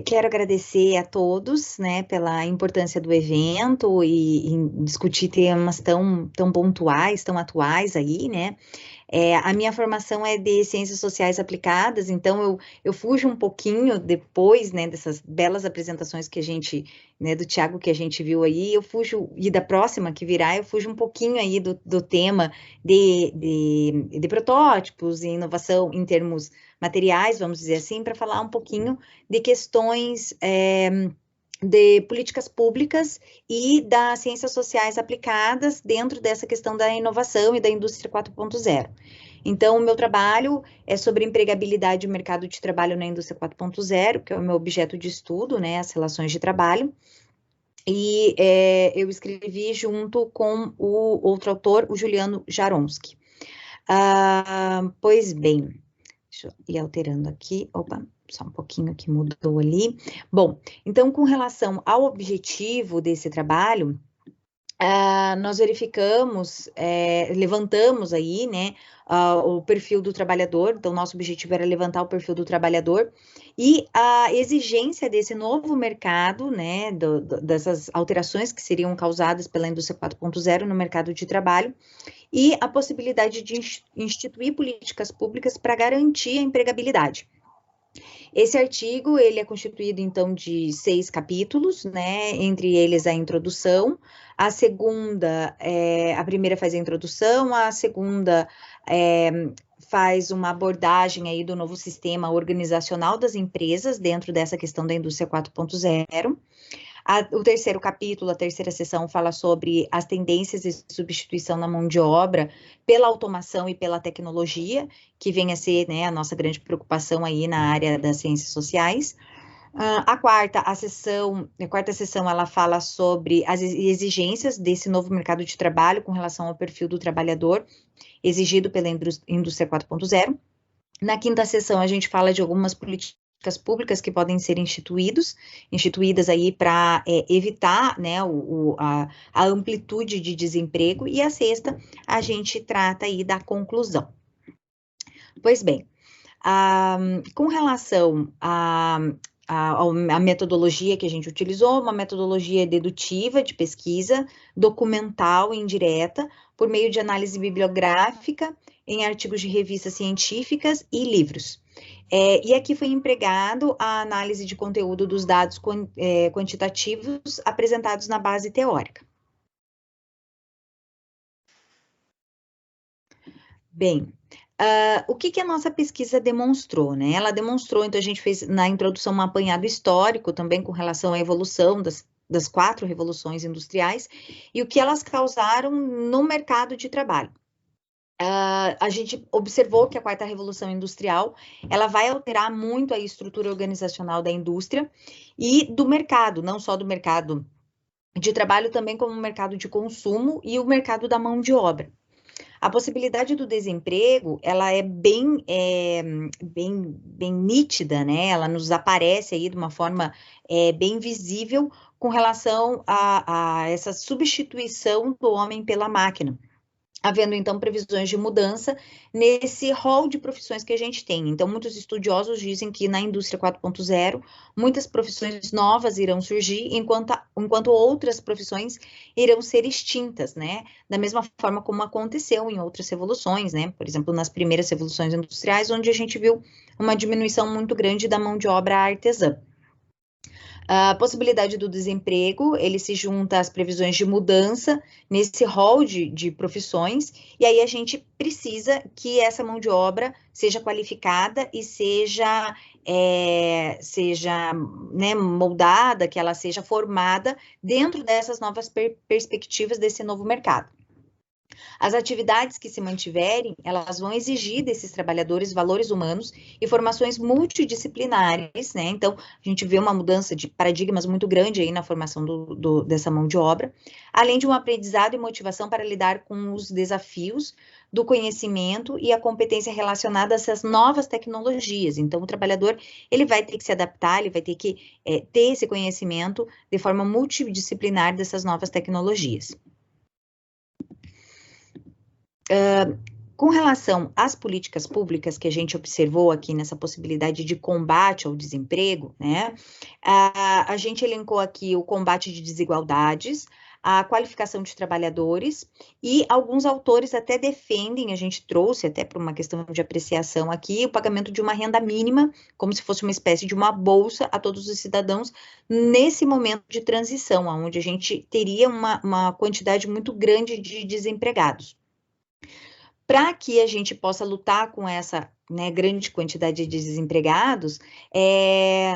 Quero agradecer a todos, né, pela importância do evento e discutir temas tão pontuais, tão atuais aí, né? A minha formação é de Ciências Sociais Aplicadas, então eu fujo um pouquinho depois, né, dessas belas apresentações que a gente, né, do Tiago que a gente viu aí, eu fujo, e da próxima que virá, eu fujo um pouquinho aí do tema de protótipos e inovação em termos materiais, vamos dizer assim, para falar um pouquinho de questões de políticas públicas e das ciências sociais aplicadas dentro dessa questão da inovação e da indústria 4.0. Então, o meu trabalho é sobre empregabilidade e mercado de trabalho na indústria 4.0, que é o meu objeto de estudo, né, as relações de trabalho. E eu escrevi junto com o outro autor, o Juliano Jaronski. Pois bem, deixa eu ir alterando aqui. Opa, só um pouquinho que mudou ali. Bom, então, com relação ao objetivo desse trabalho, nós verificamos, levantamos aí, né, o perfil do trabalhador. Então, nosso objetivo era levantar o perfil do trabalhador e a exigência desse novo mercado, né, dessas alterações que seriam causadas pela indústria 4.0 no mercado de trabalho, e a possibilidade de instituir políticas públicas para garantir a empregabilidade. Esse artigo, ele é constituído, então, de 6 capítulos, né, entre eles a introdução, a primeira faz a introdução, a segunda faz uma abordagem aí do novo sistema organizacional das empresas dentro dessa questão da indústria 4.0, o terceiro capítulo, a terceira sessão, fala sobre as tendências de substituição na mão de obra pela automação e pela tecnologia, que vem a ser, né, a nossa grande preocupação aí na área das ciências sociais. A quarta sessão, ela fala sobre as exigências desse novo mercado de trabalho com relação ao perfil do trabalhador exigido pela indústria 4.0. Na quinta sessão, a gente fala de algumas políticas públicas que podem ser instituídas aí para evitar, né, a amplitude de desemprego. E a sexta, a gente trata aí da conclusão. Pois bem, com relação a metodologia que a gente utilizou, uma metodologia dedutiva de pesquisa, documental e indireta, por meio de análise bibliográfica em artigos de revistas científicas e livros. E aqui foi empregado a análise de conteúdo dos dados quantitativos apresentados na base teórica. Bem, o que a nossa pesquisa demonstrou, né? Ela demonstrou, então a gente fez na introdução um apanhado histórico também com relação à evolução das 4 revoluções industriais e o que elas causaram no mercado de trabalho. A gente observou que a 4ª revolução industrial, ela vai alterar muito a estrutura organizacional da indústria e do mercado, não só do mercado de trabalho, também como o mercado de consumo e o mercado da mão de obra. A possibilidade do desemprego, ela é bem nítida, né? Ela nos aparece aí de uma forma bem visível com relação a essa substituição do homem pela máquina, havendo, então, previsões de mudança nesse rol de profissões que a gente tem. Então, muitos estudiosos dizem que na indústria 4.0, muitas profissões novas irão surgir, enquanto outras profissões irão ser extintas, né? Da mesma forma como aconteceu em outras revoluções, né? Por exemplo, nas primeiras revoluções industriais, onde a gente viu uma diminuição muito grande da mão de obra artesã. A possibilidade do desemprego, ele se junta às previsões de mudança nesse rol de profissões, e aí a gente precisa que essa mão de obra seja qualificada e seja né, moldada, que ela seja formada dentro dessas novas perspectivas desse novo mercado. As atividades que se mantiverem, elas vão exigir desses trabalhadores valores humanos e formações multidisciplinares, né? Então, a gente vê uma mudança de paradigmas muito grande aí na formação dessa mão de obra, além de um aprendizado e motivação para lidar com os desafios do conhecimento e a competência relacionada a essas novas tecnologias. Então, o trabalhador, ele vai ter que se adaptar, ele vai ter que ter esse conhecimento de forma multidisciplinar dessas novas tecnologias. Com relação às políticas públicas que a gente observou aqui nessa possibilidade de combate ao desemprego, né, a gente elencou aqui o combate de desigualdades, a qualificação de trabalhadores, e alguns autores até defendem, a gente trouxe até para uma questão de apreciação aqui, o pagamento de uma renda mínima, como se fosse uma espécie de uma bolsa a todos os cidadãos, nesse momento de transição, onde a gente teria uma quantidade muito grande de desempregados. Para que a gente possa lutar com essa, né, grande quantidade de desempregados,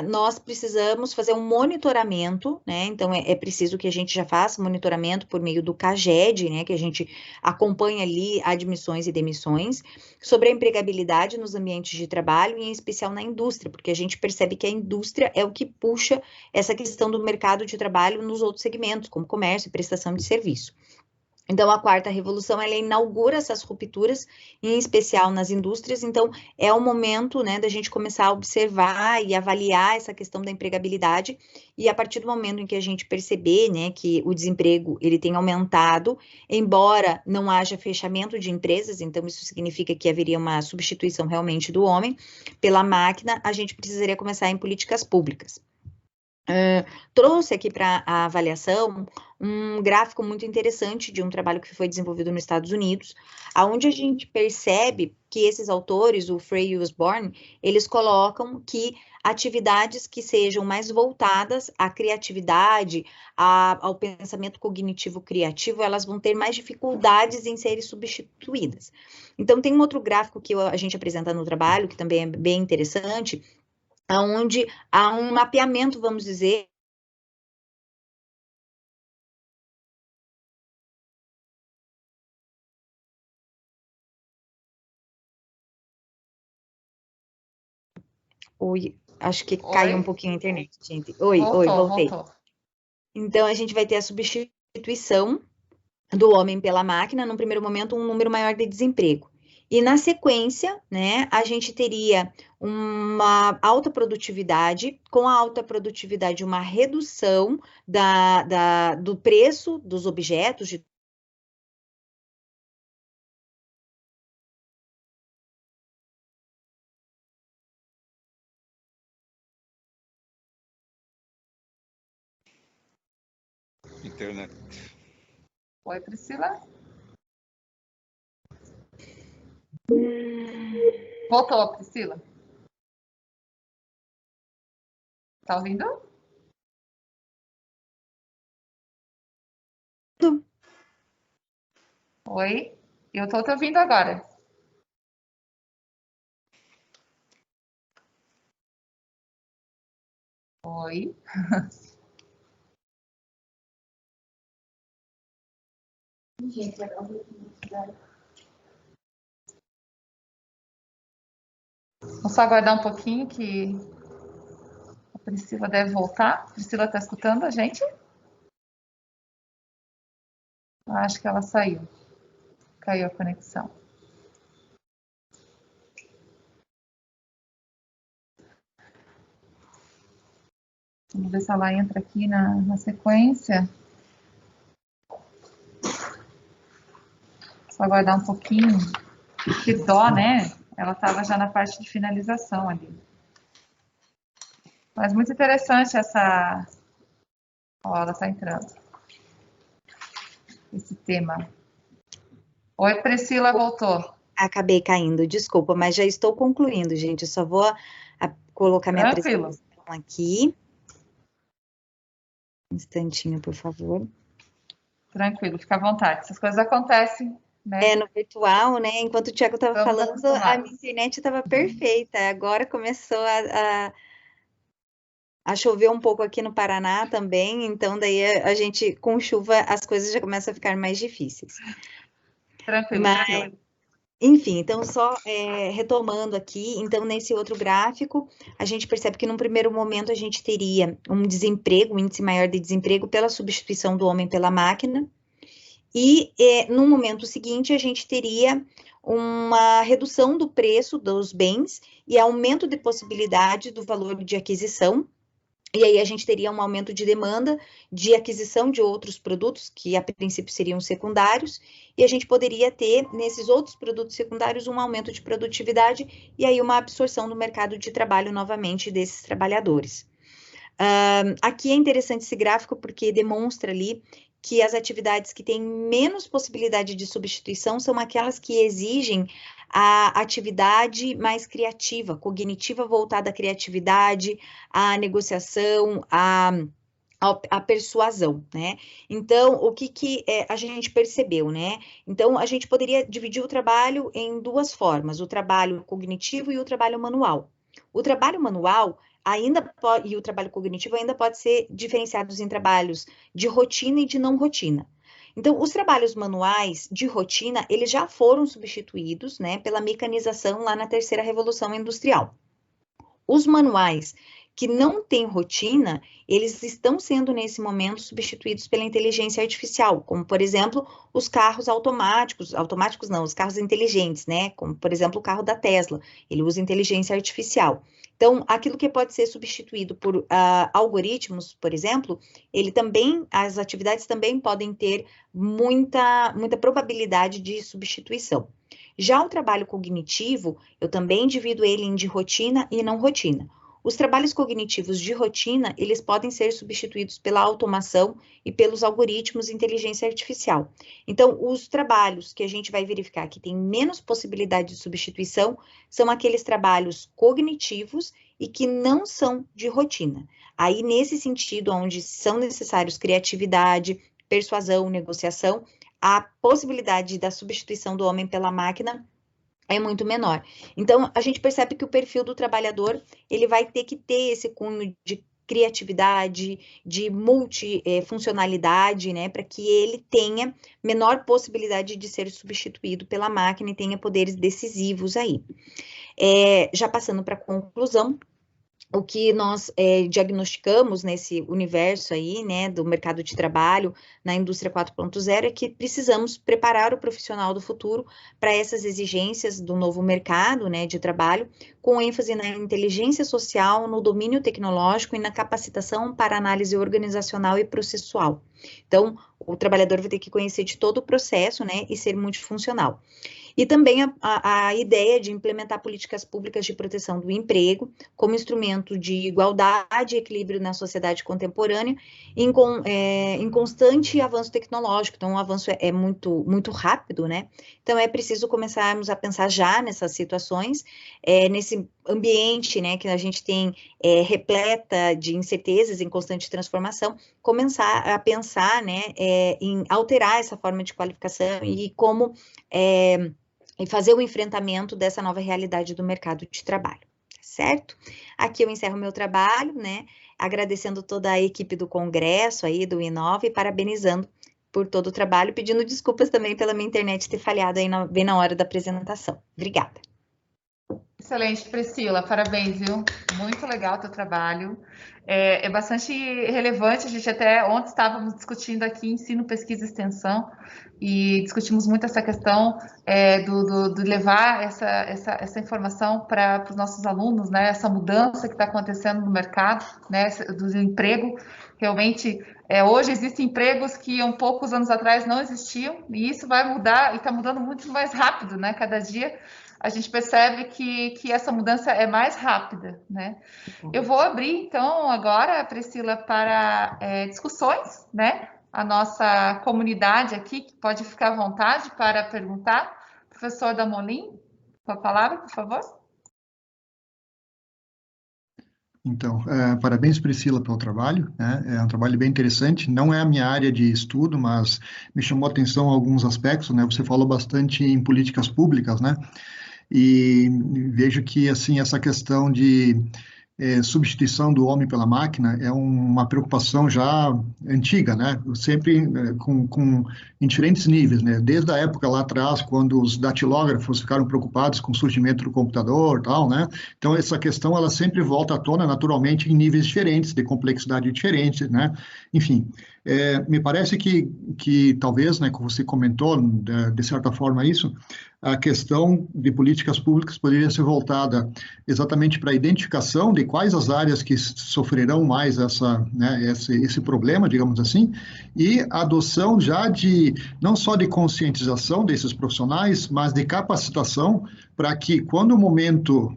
nós precisamos fazer um monitoramento, né? Então, é preciso que a gente já faça monitoramento por meio do CAGED, né? Que a gente acompanha ali admissões e demissões, sobre a empregabilidade nos ambientes de trabalho, e em especial na indústria, porque a gente percebe que a indústria é o que puxa essa questão do mercado de trabalho nos outros segmentos, como comércio e prestação de serviço. Então, a quarta revolução, ela inaugura essas rupturas, em especial nas indústrias. Então, é o momento, né, da gente começar a observar e avaliar essa questão da empregabilidade, e a partir do momento em que a gente perceber, né, que o desemprego, ele tem aumentado, embora não haja fechamento de empresas, então isso significa que haveria uma substituição realmente do homem pela máquina, a gente precisaria começar em políticas públicas. Trouxe aqui para a avaliação um gráfico muito interessante de um trabalho que foi desenvolvido nos Estados Unidos, onde a gente percebe que esses autores, o Frey e o Osborne, eles colocam que atividades que sejam mais voltadas à criatividade, ao pensamento cognitivo criativo, elas vão ter mais dificuldades em serem substituídas. Então, tem um outro gráfico que a gente apresenta no trabalho, que também é bem interessante, onde há um mapeamento, vamos dizer, oi, acho que caiu um pouquinho a internet, gente. Oi, voltei. Voltou. Então, a gente vai ter a substituição do homem pela máquina, num primeiro momento, um número maior de desemprego. E na sequência, né, a gente teria uma alta produtividade, com a alta produtividade, uma redução do preço dos objetos, de internet. Oi, Priscila? Voltou, Priscila? Tá ouvindo? Oi? Eu tô te ouvindo agora. Oi? Vamos só aguardar um pouquinho que a Priscila deve voltar. A Priscila está escutando a gente? Acho que ela saiu. Caiu a conexão. Vamos ver se ela entra aqui na sequência. Só aguardar um pouquinho. Que dó, né? Ela estava já na parte de finalização ali. Mas muito interessante essa... Ó, ela está entrando. Esse tema. Oi, Priscila, voltou. Acabei caindo, desculpa, mas já estou concluindo, gente. Eu só vou colocar minha apresentação aqui. Um instantinho, por favor. Tranquilo, fica à vontade. Essas coisas acontecem, né? No virtual, né? Enquanto o Thiago estava falando, a minha internet estava perfeita. Agora começou a chover um pouco aqui no Paraná também, então daí a gente, com chuva, as coisas já começam a ficar mais difíceis. Tranquilo. Mas, enfim, então só retomando aqui, então nesse outro gráfico, a gente percebe que num primeiro momento a gente teria um desemprego, um índice maior de desemprego pela substituição do homem pela máquina, e no momento seguinte a gente teria uma redução do preço dos bens e aumento de possibilidade do valor de aquisição, E aí a gente teria um aumento de demanda, de aquisição de outros produtos, que a princípio seriam secundários, e a gente poderia ter, nesses outros produtos secundários, um aumento de produtividade e aí uma absorção no mercado de trabalho novamente desses trabalhadores. Aqui é interessante esse gráfico porque demonstra ali que as atividades que têm menos possibilidade de substituição são aquelas que exigem a atividade mais criativa, cognitiva voltada à criatividade, à negociação, à persuasão, né? Então, o que a gente percebeu, né? Então, a gente poderia dividir o trabalho em duas formas, o trabalho cognitivo e o trabalho manual. O trabalho manual e o trabalho cognitivo ainda pode ser diferenciados em trabalhos de rotina e de não rotina. Então, os trabalhos manuais de rotina, eles já foram substituídos, né, pela mecanização lá na terceira revolução industrial. Os manuais que não têm rotina, eles estão sendo, nesse momento, substituídos pela inteligência artificial, como, por exemplo, os carros automáticos não, os carros inteligentes, né, como, por exemplo, o carro da Tesla, ele usa inteligência artificial. Então, aquilo que pode ser substituído por algoritmos, por exemplo, as atividades também podem ter muita probabilidade de substituição. Já o trabalho cognitivo, eu também divido ele em de rotina e não rotina. Os trabalhos cognitivos de rotina, eles podem ser substituídos pela automação e pelos algoritmos de inteligência artificial. Então, os trabalhos que a gente vai verificar que tem menos possibilidade de substituição são aqueles trabalhos cognitivos e que não são de rotina. Aí, nesse sentido, onde são necessários criatividade, persuasão, negociação, a possibilidade da substituição do homem pela máquina é muito menor. Então, a gente percebe que o perfil do trabalhador, ele vai ter que ter esse cunho de criatividade, de multifuncionalidade, né, para que ele tenha menor possibilidade de ser substituído pela máquina e tenha poderes decisivos aí. Já passando para a conclusão, o que nós diagnosticamos nesse universo aí, né, do mercado de trabalho, na indústria 4.0, é que precisamos preparar o profissional do futuro para essas exigências do novo mercado, né, de trabalho, com ênfase na inteligência social, no domínio tecnológico e na capacitação para análise organizacional e processual. Então, o trabalhador vai ter que conhecer de todo o processo, né, e ser multifuncional. E também a ideia de implementar políticas públicas de proteção do emprego como instrumento de igualdade e equilíbrio na sociedade contemporânea em constante avanço tecnológico. Então, o avanço é muito, muito rápido, né? Então, é preciso começarmos a pensar já nessas situações, nesse ambiente, né, que a gente tem repleta de incertezas em constante transformação, começar a pensar, né, em alterar essa forma de qualificação e como e fazer o enfrentamento dessa nova realidade do mercado de trabalho, certo? Aqui eu encerro meu trabalho, né, agradecendo toda a equipe do Congresso aí, do Inova, e parabenizando por todo o trabalho, pedindo desculpas também pela minha internet ter falhado aí bem na hora da apresentação. Obrigada. Excelente, Priscila, parabéns, viu? Muito legal o teu trabalho. É bastante relevante, a gente até ontem estávamos discutindo aqui ensino, pesquisa e extensão, e discutimos muito essa questão do levar essa informação para os nossos alunos, né? Essa mudança que está acontecendo no mercado, né? Do emprego. Realmente, hoje existem empregos que há poucos anos atrás não existiam, e isso vai mudar, e está mudando muito mais rápido, né? Cada dia a gente percebe que essa mudança é mais rápida, né? Eu vou abrir, então, agora, Priscila, para discussões, né? A nossa comunidade aqui, que pode ficar à vontade para perguntar. Professor Damolin, com a palavra, por favor. Então, parabéns, Priscila, pelo trabalho, né? É um trabalho bem interessante, não é a minha área de estudo, mas me chamou a atenção alguns aspectos, né? Você falou bastante em políticas públicas, né? E vejo que, assim, essa questão de substituição do homem pela máquina é uma preocupação já antiga, né? Sempre em diferentes níveis, né? Desde a época lá atrás, quando os datilógrafos ficaram preocupados com o surgimento do computador, tal, né? Então essa questão ela sempre volta à tona, naturalmente, em níveis diferentes, de complexidade diferente, né? Enfim, me parece que talvez, né, como você comentou, de certa forma isso, a questão de políticas públicas poderia ser voltada exatamente para a identificação de quais as áreas que sofrerão mais esse problema, digamos assim, e a adoção já de, não só de conscientização desses profissionais, mas de capacitação para que, quando o momento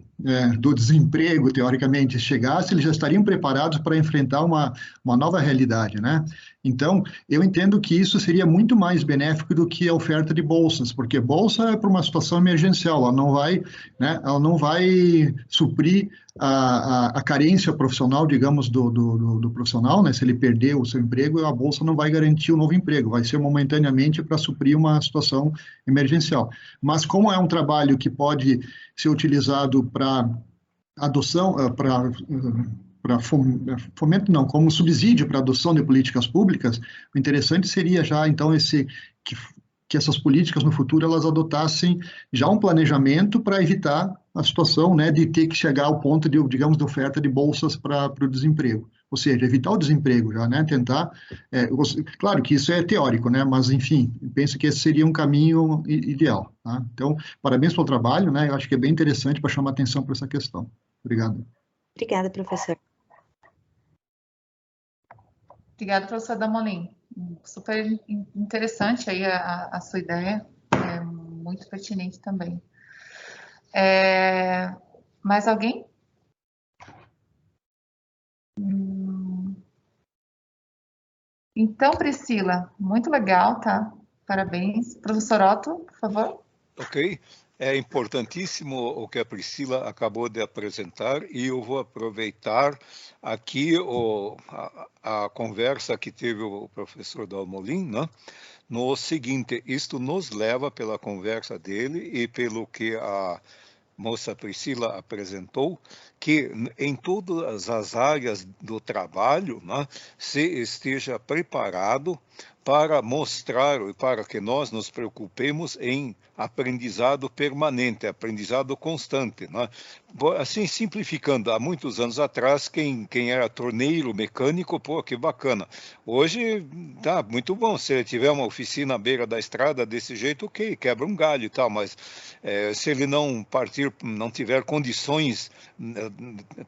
do desemprego, teoricamente, chegasse, eles já estariam preparados para enfrentar uma nova realidade, né? Então, eu entendo que isso seria muito mais benéfico do que a oferta de bolsas, porque bolsa é para uma situação emergencial, ela não vai suprir a carência profissional, digamos, do profissional, né? Se ele perder o seu emprego, a bolsa não vai garantir um novo emprego, vai ser momentaneamente para suprir uma situação emergencial. Mas como é um trabalho que pode ser utilizado para adoção, para fomento não, como subsídio para a adoção de políticas públicas, o interessante seria já, então, que essas políticas no futuro elas adotassem já um planejamento para evitar a situação, né, de ter que chegar ao ponto de, digamos, de oferta de bolsas para o desemprego. Ou seja, evitar o desemprego já, né, tentar, claro que isso é teórico, né, mas enfim, penso que esse seria um caminho ideal, tá? Então, parabéns pelo trabalho, né, eu acho que é bem interessante para chamar atenção para essa questão. Obrigado. Obrigada, professor. Obrigada, professor Damolin. Super interessante aí a sua ideia, é muito pertinente também. Mais alguém? Então, Priscila, muito legal, tá? Parabéns. Professor Otto, por favor. Ok. É importantíssimo o que a Priscila acabou de apresentar e eu vou aproveitar aqui a conversa que teve o professor Damolin, né? No seguinte, isto nos leva pela conversa dele e pelo que a moça Priscila apresentou, que em todas as áreas do trabalho, né, se esteja preparado para mostrar e para que nós nos preocupemos em aprendizado permanente, aprendizado constante, né? Assim, simplificando, há muitos anos atrás, quem era torneiro mecânico, pô, que bacana. Hoje, tá muito bom, se tiver uma oficina à beira da estrada desse jeito, ok, quebra um galho e tal, mas se ele não tiver condições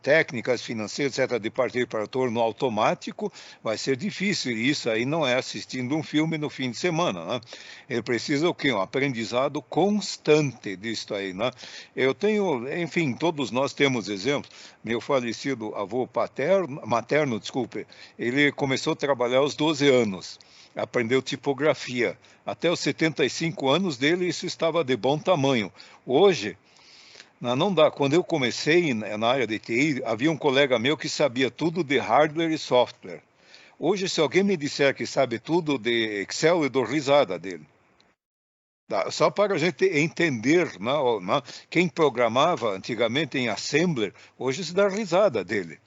técnicas, financeiras, etc., de partir para torno automático, vai ser difícil, e isso aí não é assistindo um filme no fim de semana, né? Ele precisa o quê? Um aprendizado constante disso aí, né? Eu tenho, enfim, todos nós temos exemplos. Meu falecido avô materno, ele começou a trabalhar aos 12 anos, aprendeu tipografia. Até os 75 anos dele, isso estava de bom tamanho. Hoje, não dá. Quando eu comecei na área de TI, havia um colega meu que sabia tudo de hardware e software. Hoje, se alguém me disser que sabe tudo de Excel, eu dou risada dele. Só para a gente entender, quem programava antigamente em Assembler, hoje se dá risada dele.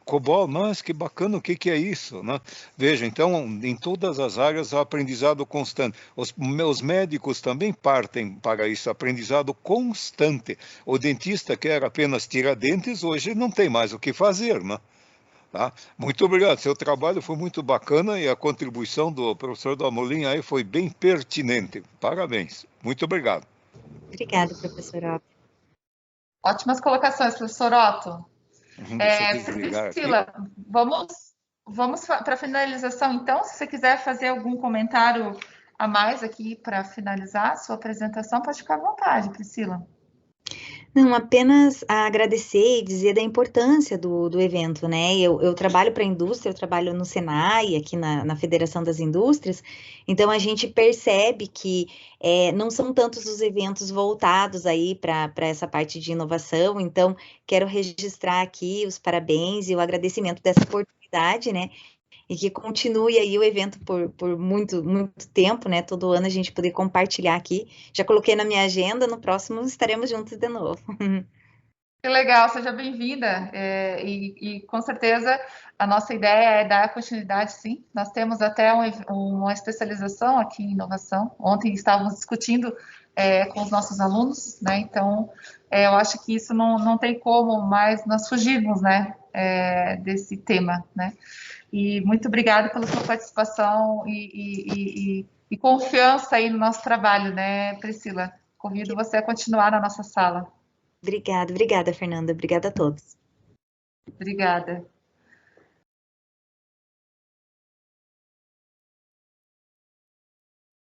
COBOL, mas que bacana, o que é isso? Né? Veja, então, em todas as áreas, há aprendizado constante. Os meus médicos também partem para isso, aprendizado constante. O dentista quer apenas tirar dentes, hoje não tem mais o que fazer, né? Tá? Muito obrigado, seu trabalho foi muito bacana e a contribuição do professor Damolin aí foi bem pertinente. Parabéns, muito obrigado. Obrigada, professor Otto. Ótimas colocações, professor Otto. Priscila, vamos para a finalização, então. Se você quiser fazer algum comentário a mais aqui para finalizar a sua apresentação, pode ficar à vontade, Priscila. Não, apenas agradecer e dizer da importância do evento, né? Eu trabalho para a indústria, eu trabalho no Senai, aqui na Federação das Indústrias, então a gente percebe que não são tantos os eventos voltados aí para essa parte de inovação, então quero registrar aqui os parabéns e o agradecimento dessa oportunidade, né? E que continue aí o evento por muito, muito tempo, né? Todo ano a gente poder compartilhar aqui. Já coloquei na minha agenda, no próximo estaremos juntos de novo. Que legal, seja bem-vinda. E com certeza a nossa ideia é dar continuidade, sim. Nós temos até uma especialização aqui em inovação. Ontem estávamos discutindo com os nossos alunos, né? Então, eu acho que isso não tem como mais nós fugirmos, né? Desse tema, né? E muito obrigada pela sua participação e confiança aí no nosso trabalho, né, Priscila? Convido você a continuar na nossa sala. Obrigada, Fernanda. Obrigada a todos. Obrigada.